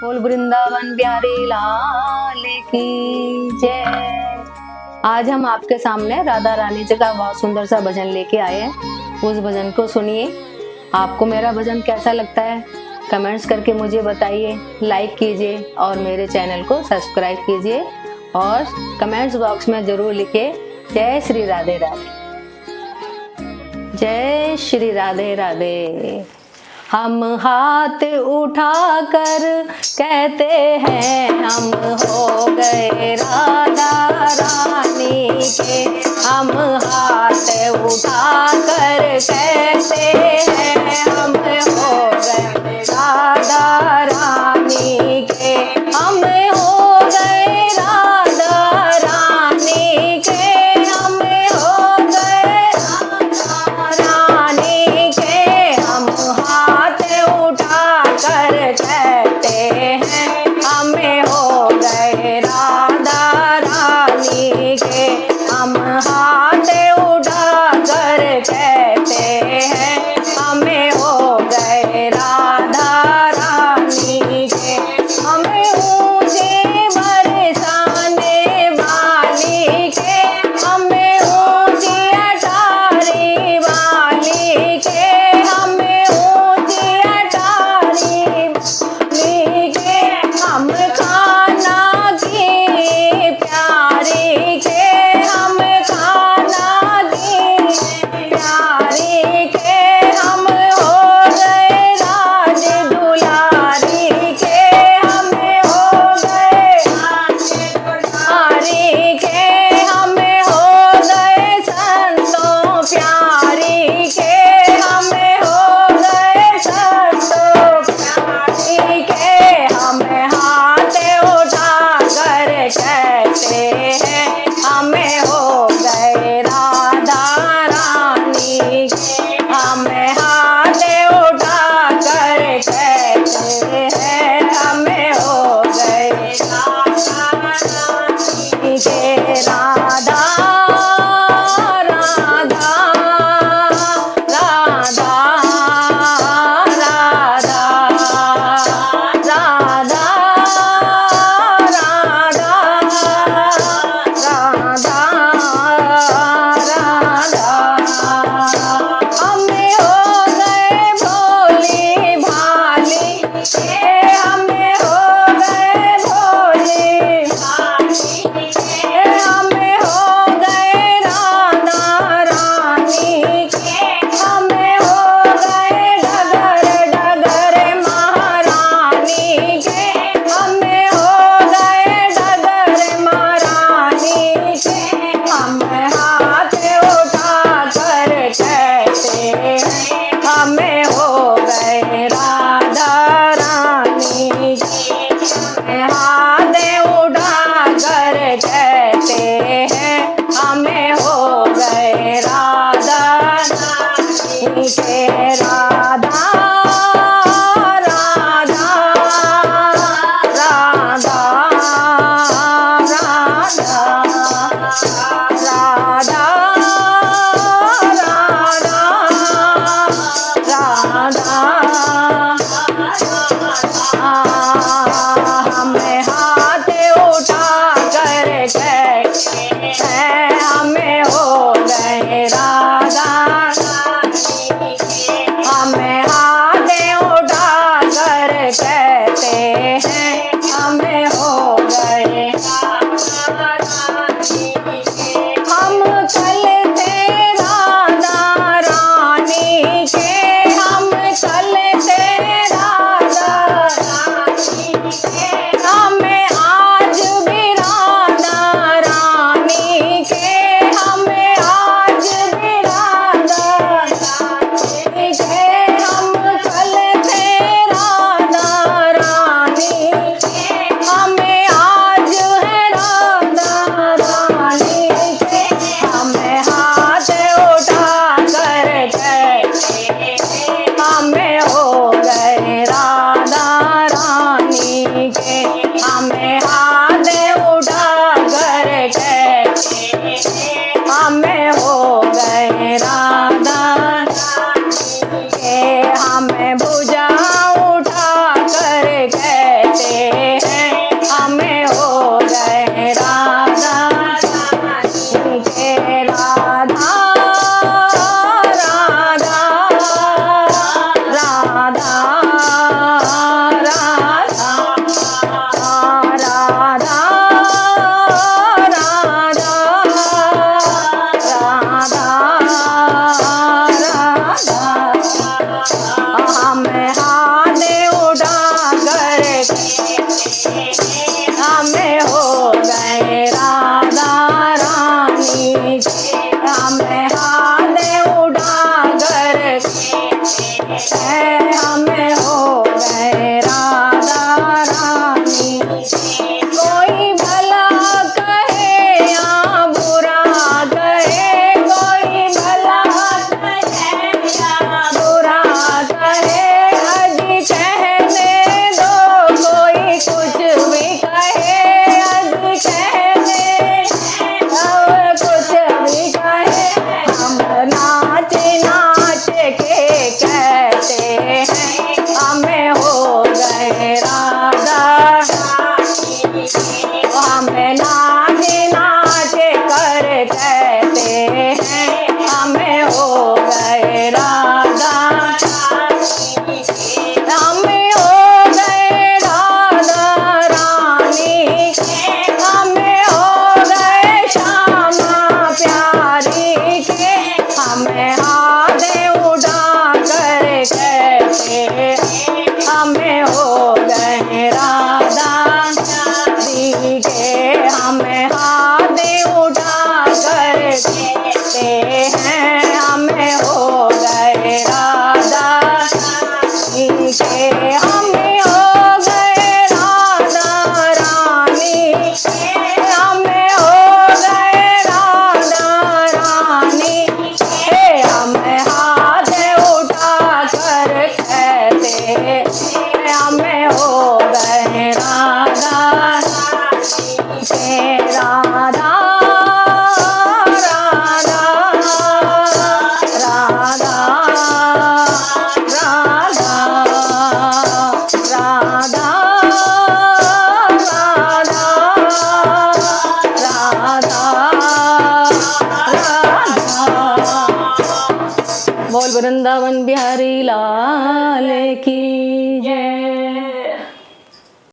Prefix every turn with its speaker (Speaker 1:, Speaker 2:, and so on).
Speaker 1: बोल वृंदावन बिहारी लाल की जय। आज हम आपके सामने राधा रानी जी का बहुत सुंदर सा भजन लेके आए हैं। उस भजन को सुनिए। आपको मेरा भजन कैसा लगता है कमेंट्स करके मुझे बताइए, लाइक कीजिए और मेरे चैनल को सब्सक्राइब कीजिए और कमेंट्स बॉक्स में जरूर लिखिए जय श्री राधे राधे। जय श्री राधे राधे। हम हाथ उठाकर कहते हैं हम हो गए राधा रानी के। हम हाथ उठाकर कहते हैं हम हो गए राधा रानी के। हम हो गए राधा रानी के। हम हो गए राधा रानी के। हम हाथ उठाकर कहते हैं हमें हो गए राधा रानी के। हम हाथ उठाकर कहते हैं हम हमें हो गए राधा रानी के, हमें हाथ उठा कर हमें हो गए राधा रानी के। कोई भला कहे या बुरा कहे, कोई भला कहे या बुरा कहे, अजी कहने दो कोई कुछ भी कहे, अजी कहने अब कुछ भी कहे। हम नाच नाच के कहते हैं हमें हो गए राधा, हमें नाच नाच कर कहते हैं हमें हो गए राधा, हमें हो गए राधा रानी के, हमें हो गए श्यामा प्यारी के, हमें हाथ उठा कर कहते हमें हो गए राधा जी के, हमें हाथ उठा कर कहते हैं हमें हो गए राधा जी के, हमें हो गए राधा रानी के, हमें हो गए राधा रानी के, हमें हाथ उठा कर कहते हमें हो गए राधा के। राधा राधा राधा राधा राधा राधा। बोल वृंदावन बिहारी लाल की।